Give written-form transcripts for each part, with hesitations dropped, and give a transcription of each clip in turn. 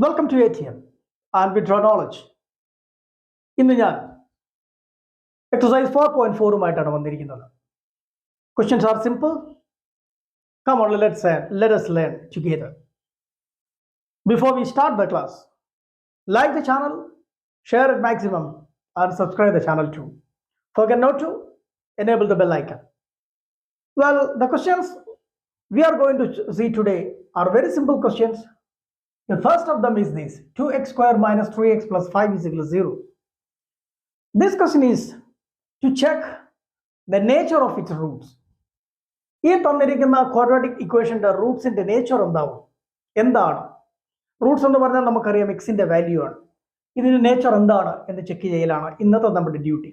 Welcome to ATM and Withdraw Knowledge. ഇന്ന് ഞാൻ exercise 4.4 വന്നിരിക്കുന്നത്. Questions are simple. Come on, let us learn together. Before we start the class, like the channel, share it maximum, and subscribe the channel too. Forget not to enable the bell icon. Well, the questions we are going to see today are very simple questions. The first of them is this: 2x square minus 3x plus 5 is equal to 0. This question is to check the nature of its roots. ഈ തന്നിരിക്കുന്ന quadratic ഇക്വേഷന്റെ റൂട്ട്സിന്റെ nature എന്താണ്? Roots എന്ന് പറഞ്ഞാൽ നമുക്കറിയാം എക്സിന്റെ value ആണ്. ഇതിന്റെ നേച്ചർ എന്താണ് എന്ന് ചെക്ക് ചെയ്യലാണ് ഇന്നത്തെ നമ്മുടെ ഡ്യൂട്ടി.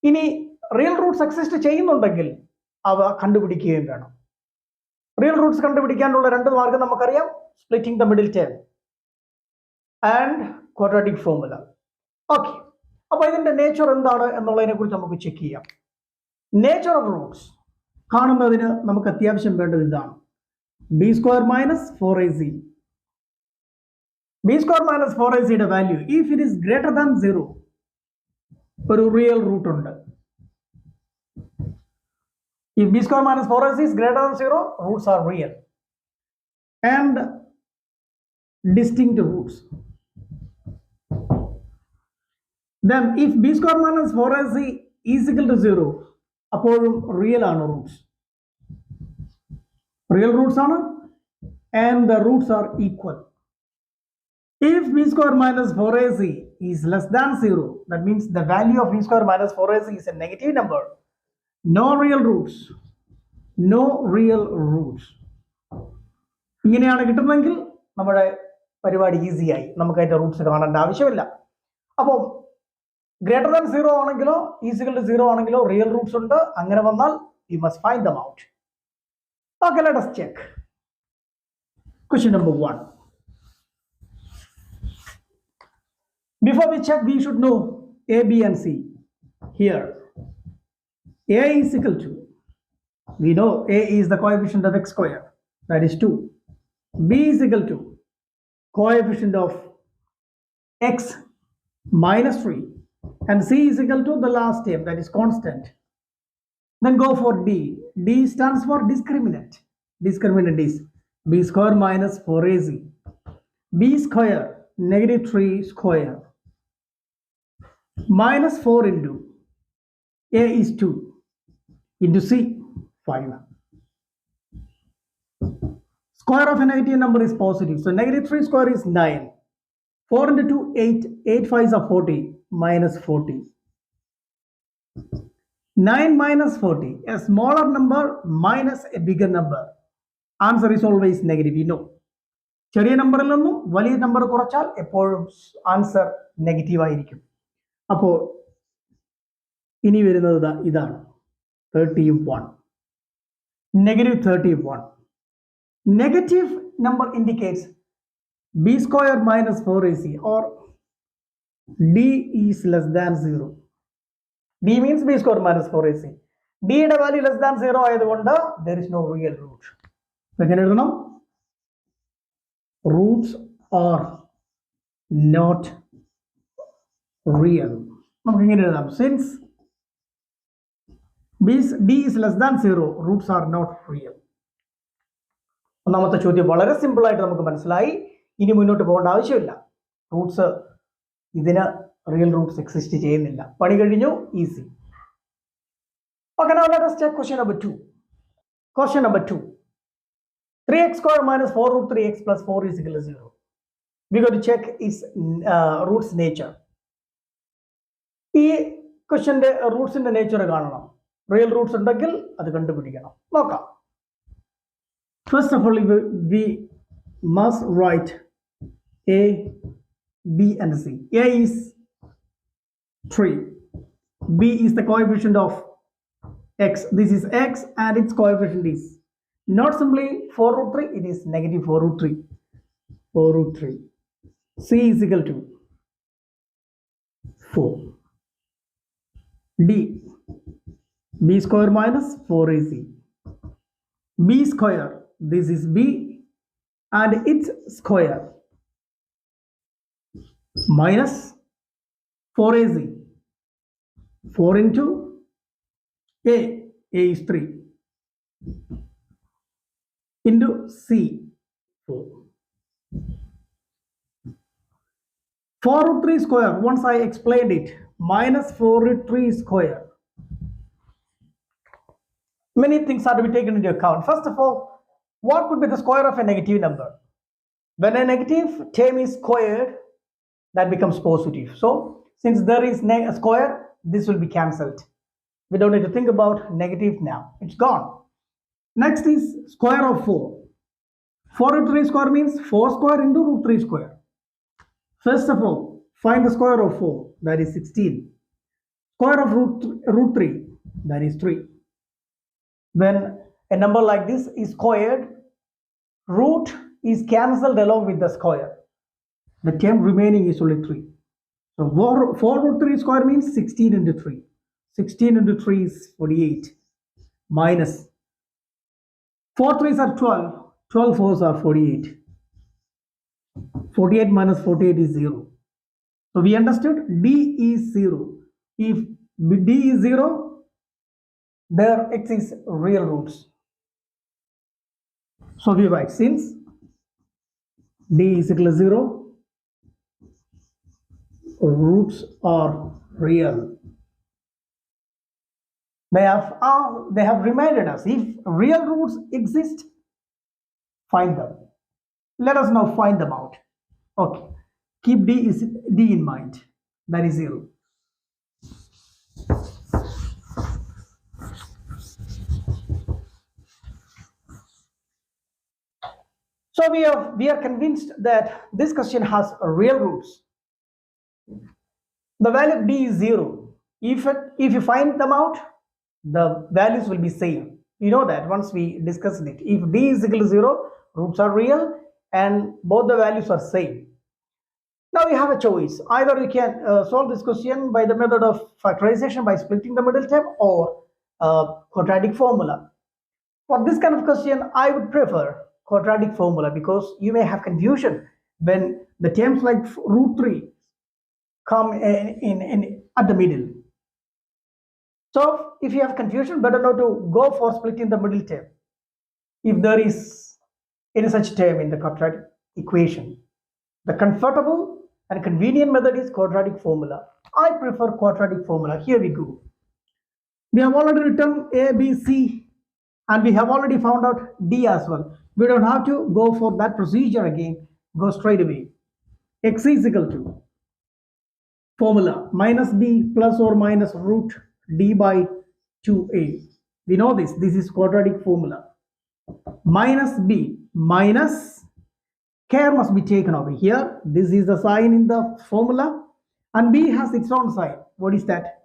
ഇനി റിയൽ റൂട്ട്സ് എക്സിസ്റ്റ് ചെയ്യുന്നുണ്ടെങ്കിൽ അവ കണ്ടുപിടിക്കുകയും വേണം. റിയൽ റൂട്ട്സ് കണ്ടുപിടിക്കാനുള്ള രണ്ട് മാർഗം നമുക്കറിയാം: splitting the middle term and quadratic formula. Okay, അപ്പോൾ ഇതിന്റെ നേച്ചർ എന്താണ് എന്നുള്ളതിനെ കുറിച്ച് നമുക്ക് ചെക്ക് ചെയ്യാം. നേച്ചർ ഓഫ് റൂട്ട്സ് കാണുന്നതിന് നമുക്ക് അത്യാവശ്യം വേണ്ടത് ഇതാണ്: B square minus 4ac. B square minus 4ac യുടെ value if it is greater than 0 ഒരു റിയൽ റൂട്ട് ഉണ്ട്. If b square minus 4ac is greater than 0, roots are real and distinct roots. Then if b square minus 4ac is equal to 0, appoഴും real ആണ് roots. Real roots ആണ് and the roots are equal. If b square minus 4ac is less than 0, that means the value of b square minus 4ac is a negative number. No real roots. ഇങ്ങനെയാണ് കിട്ടുന്നതെങ്കിൽ നമ്മുടെ പരിപാടി ഈസിയായി, നമുക്ക് അതിന്റെ Roots കാണേണ്ട ആവശ്യമില്ല. അപ്പോൾ ഗ്രേറ്റർ ദാൻ 0 ആണെങ്കിലോ ഈസിക്കൽ ടു 0 ആണെങ്കിലോ റിയൽ റൂട്ട്സ് ഉണ്ട്. അങ്ങനെ വന്നാൽ you must find them out. Okay, let us check. Question number 1. Before we check, we should know A, B and C. Here A is equal to, we know A is the coefficient of x square, that is 2. B is equal to coefficient of x minus 3, and C is equal to the last term, that is constant. Then go for D. D stands for discriminant. Discriminant is b square minus 4ac. B square negative 3 square minus 4 into A is 2 into C 5. Square of a negative number is positive, so negative 3 square is 9. 4 into 2 8. 8 5s are 40 minus 40. 9 minus 40, a smaller number minus a bigger number. Answer is always negative, you know. ചെറിയ നമ്പറിൽ നിന്നും വലിയ number കുറച്ചാൽ എപ്പോഴും answer negative ആയിരിക്കും. അപ്പോൾ ഇനി വരുന്നത് ഇതാണ് 31. Negative 31. Negative number indicates b square minus 4ac or d is less than 0. D means b square minus 4ac. D യുടെ വാല്യൂ ലെസ് ദാൻ 0 ആയതുകൊണ്ട് there is no real root. എങ്ങനെ എഴുതണം? Roots are not real. നമുക്ക് ഇങ്ങനെ എഴുതാം: since d is less than 0, roots are not real. ഒന്നാമത്തെ ചോദ്യം വളരെ സിമ്പിൾ ആയിട്ട് നമുക്ക് മനസ്സിലായി. ഇനി മുന്നോട്ട് പോകേണ്ട ആവശ്യമില്ല. റൂട്ട്സ് ഇതിന് റിയൽ റൂട്ട്സ് എക്സിസ്റ്റ് ചെയ്യുന്നില്ല. പണി കഴിഞ്ഞു, easy. Okay, now let us check question number 2. Question number 2. 3x square minus 4 root 3x plus 4 is equal to 0. We got to check its roots nature. ഈ ക്വസ്റ്റ്യന്റെ റൂട്ട്സിന്റെ നേച്ചർ കാണണം. Real Roots ഉണ്ടെങ്കിൽ അത് കണ്ടുപിടിക്കണം. നോക്കാം. First of all, we must write A, B and C. A is 3. B is the coefficient of x. This is x and its coefficient is not simply 4 root 3, it is negative 4 root 3. 4 root 3. C is equal to 4. D, b square minus 4ac. B square, this is b and its square minus 4az. 4 into a is 3, into c, 4. 4 root 3 square, once I explained it, minus 4 root 3 square. Many things are to be taken into account. First of all, what could be the square of a negative number? When a negative term is squared, that becomes positive. So, since there is a square, this will be cancelled. We don't need to think about negative now. It's gone. Next is square of 4. 4 root 3 square means 4 square into root 3 square. First of all, find the square of 4, that is 16. Square of root 3, that is 3. When a number like this is squared, root is cancelled along with the square. The term remaining is only 3. So 4 root 3 square means 16 into 3. 16 into 3 is 48. Minus 4 3s are 12. 12 4s are 48. 48 minus 48 is 0. So we understood D is 0. If D is 0, there exists real roots. So we write, since D is equal to 0, roots are real. They have reminded us, if real roots exist, find them. Let us now find them out. Okay, keep D in mind, that is 0. So we are convinced that this question has real roots. The value of D is 0. If you find them out, the values will be same. You know that once we discussed it. If D is equal to 0, roots are real and both the values are same. Now you have a choice. Either you can solve this question by the method of factorization by splitting the middle term, or quadratic formula. For this kind of question, I would prefer quadratic formula, because you may have confusion when the terms like root 3 come in at the middle. So if you have confusion, better not to go for splitting the middle term if there is any such term in the quadratic equation. The comfortable and convenient method is quadratic formula. I prefer quadratic formula. Here we go. We have already written A, B, C, and we have already found out D as well. We don't have to go for that procedure again. Go straight away. X is equal to formula minus B plus or minus root D by 2A. We know this. This is quadratic formula. Minus B, minus, care must be taken over here. This is the sign in the formula, and B has its own sign. What is that?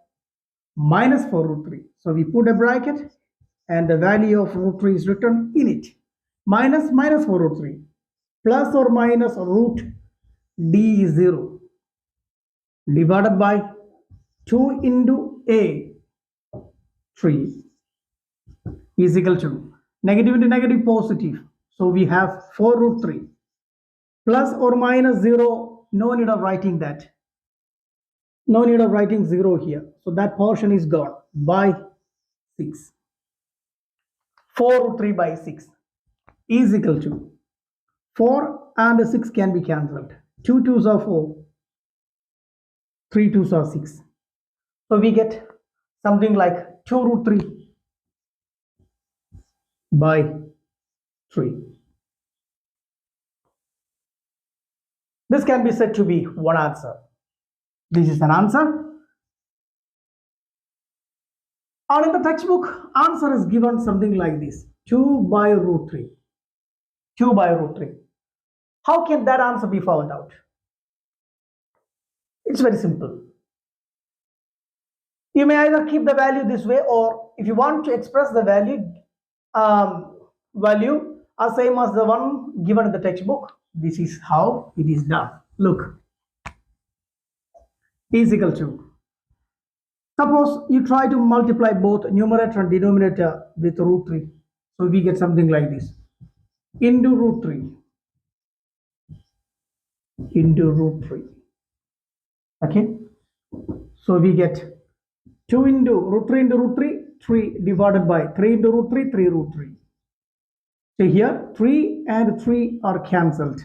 Minus 4 root 3. So we put a bracket and the value of root 3 is written in it. Minus 4 root 3 plus or minus root D is 0 divided by 2 into A, 3, is equal to negative into negative positive. So we have 4 root 3 plus or minus 0. No need of writing that. No need of writing 0 here. So that portion is gone, by 6. 4 root 3 by 6 is equal to 4 and 6 can be cancelled. 2 2s are 4. 3 2s are 6. So we get something like 2 root 3 by 3. This can be said to be one answer. This is an answer. And in the textbook, answer is given something like this: 2 by root 3. 2 by root 3. How can that answer be found out? It's very simple. You may either keep the value this way, or if you want to express the value as same as the one given in the textbook, this is how it is done. Look, is equal to, suppose you try to multiply both numerator and denominator with root 3. So we get something like this: into root 3 into root 3. Okay, so we get 2 into root 3 into root 3, 3 divided by 3 into root 3, 3 root 3. So here 3 and 3 are cancelled.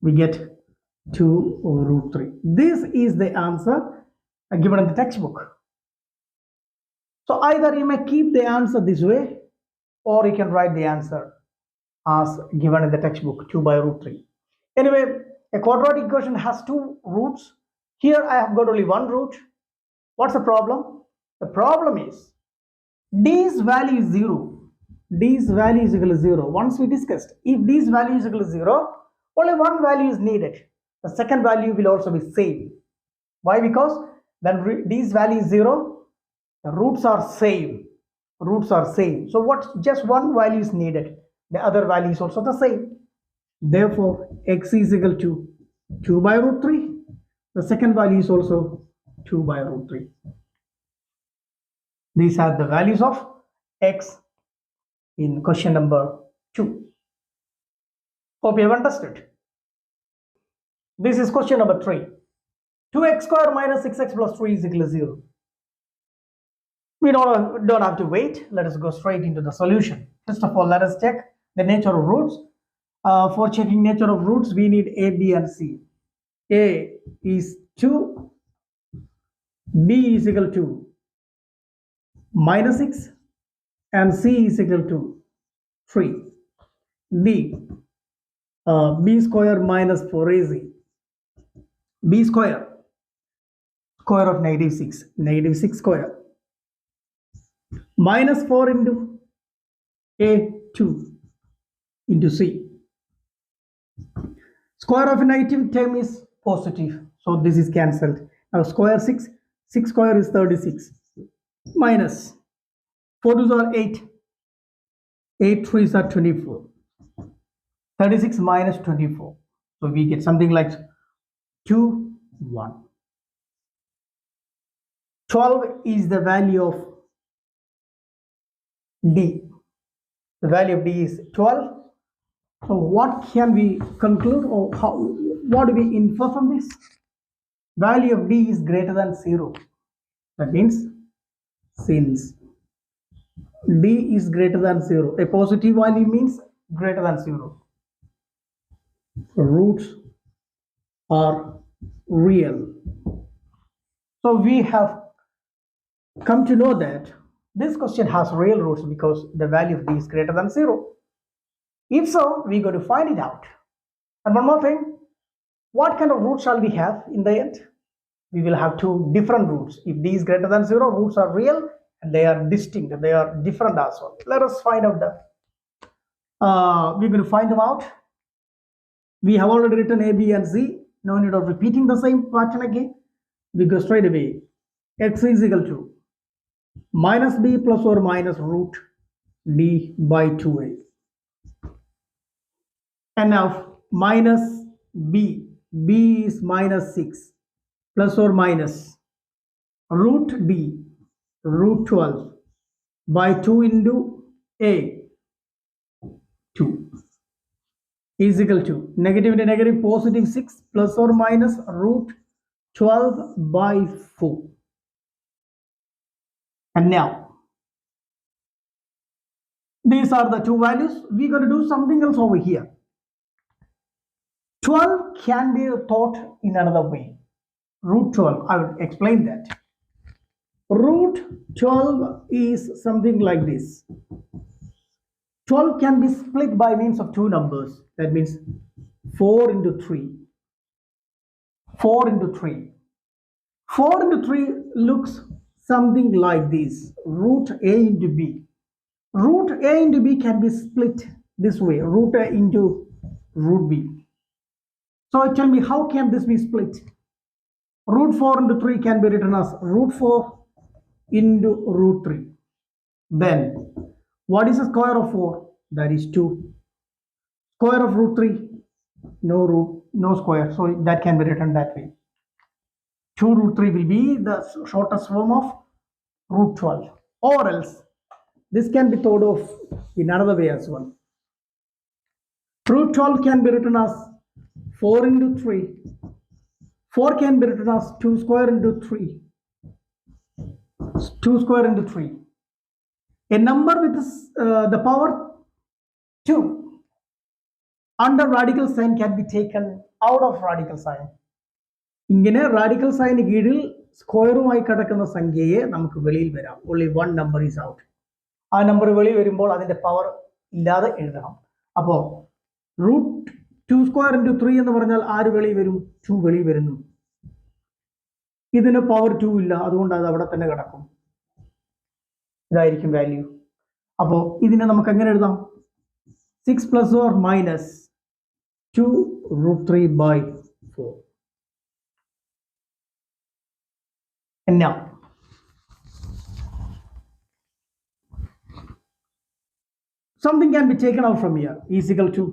We get 2 root 3. This is the answer given in the textbook. So either you may keep the answer this way, or you can write the answer as given in the textbook, 2 by root 3. Anyway, a quadratic equation has 2 roots. Here I have got only 1 root. What's the problem? The problem is d's value is 0. D's value is equal to 0. Once we discussed, if d's value is equal to 0, only one value is needed. The second value will also be same. Why? Because when d's value is 0, the roots are same. Roots are same. So what? Just one value is needed. The other value is also the same. Therefore, x is equal to 2 by root 3. The second value is also 2 by root 3. These are the values of x in question number 2. Hope you have understood. This is question number 3. 2x square minus 6x plus 3 is equal to 0. We don't have to wait. Let us go straight into the solution. First of all, let us check the nature of roots. For checking nature of roots, we need a, b and c. A is 2, b is equal to minus 6, and c is equal to 3. b b square minus 4ac. b square of negative 6 square, minus 4 into a, 2 into c. Square of a negative term is positive, so this is cancelled. Now square 6 square is 36, minus 4 2s are 8, 8 3s are 24, 36 minus 24, so we get something like Q.1. 12 is the value of d. The value of d is 12. So what can we conclude, or what do we infer from this? Value of d is greater than 0. That means since d is greater than 0, a positive value means greater than 0, roots are real. So we have come to know that this question has real roots because the value of d is greater than 0. If so, we got to find it out. And one more thing, what kind of roots shall we have in the end? We will have 2 different roots. If d is greater than 0, roots are real and they are distinct, they are different as well. Let us find out that. We're going to find them out. We have already written a, b and c. No need of repeating the same pattern again. We go straight away. X is equal to minus b plus or minus root d by 2a. And now minus b is minus 6 plus or minus root d, root 12 by 2 into a, 2 is equal to negative into negative, positive 6 plus or minus root 12 by 4. And now these are the 2 values. We're going to do something else over here. 12 can be thought in another way. Root 12, I will explain that. Root 12 is something like this. 12 can be split by means of 2 numbers. That means 4 into 3. 4 into 3. 4 into 3 looks something like this. Root a into b. Root a into b can be split this way. Root a into root b. So tell me, how can this be split? Root 4 into 3 can be written as root 4 into root 3. Then, what is the square of 4? That is 2. Square of root 3? No square. So that can be written that way. 2 root 3 will be the shortest form of root 12. Or else, this can be thought of in another way as well. Root 12 can be written as 4 into 3. 4 can be written as 2 square into 3. 2 square into 3. A number with the power 2 under radical sign can be taken out of radical sign. ഇങ്ങനെ radical sign കീഴിൽ സ്ക്വയറുമായി കിടക്കുന്ന സംഖ്യയെ നമുക്ക് വെളിയിൽ വരാം. only one number is out. ആ number വെളിയിൽ വരുമ്പോൾ അതിന്റെ പവർ ഇല്ലാതെ എഴുതണം. അപ്പോൾ റൂട്ട് 2 സ്ക്വയർ ഇൻറ്റു 3 എന്ന് പറഞ്ഞാൽ ആര് വെളിയിൽ വരും? 2 വെളിയിൽ വരുന്നു. ഇതിന് പവർ 2 ഇല്ല, അതുകൊണ്ട് അത് അവിടെ തന്നെ കിടക്കും. ഇതായിരിക്കും വാല്യൂ. അപ്പോൾ ഇതിനെ നമുക്ക് എങ്ങനെ എഴുതാം? 6 plus or minus 2 root 3 by 4. And now, something can be taken out from here is equal to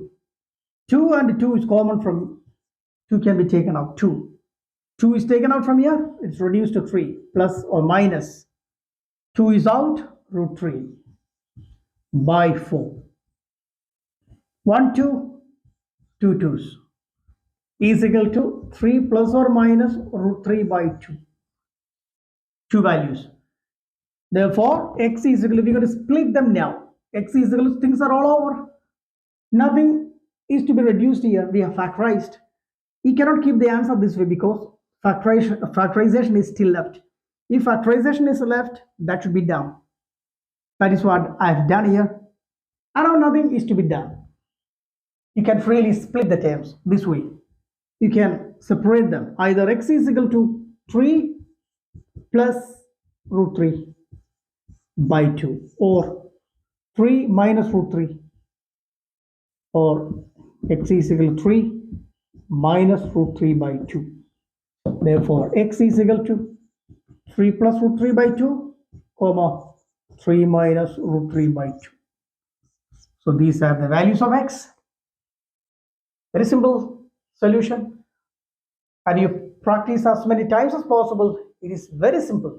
2 and 2 is common from 2 can be taken out. 2 is taken out from here, it's reduced to 3 plus or minus 2 is out, root 3 by 4. 1 2 2 2's is equal to 3 plus or minus root 3 by 2. Two values. Therefore, x is equal to, we're going to split them now. X is equal to, things are all over. Nothing is to be reduced here. We have factorized. We cannot keep the answer this way because factorization is still left. If factorization is left, that should be done. That is what I have done here. And now nothing is to be done. You can freely split the terms this way. You can separate them. Either x is equal to 3 plus root 3 by 2 or 3 minus root 3 or x is equal to 3 minus root 3 by 2. Therefore, x is equal to 3 plus root 3 by 2 comma 3 minus root 3 by 2. So these are the values of x. Very simple solution, and you practice as many times as possible. It is very simple.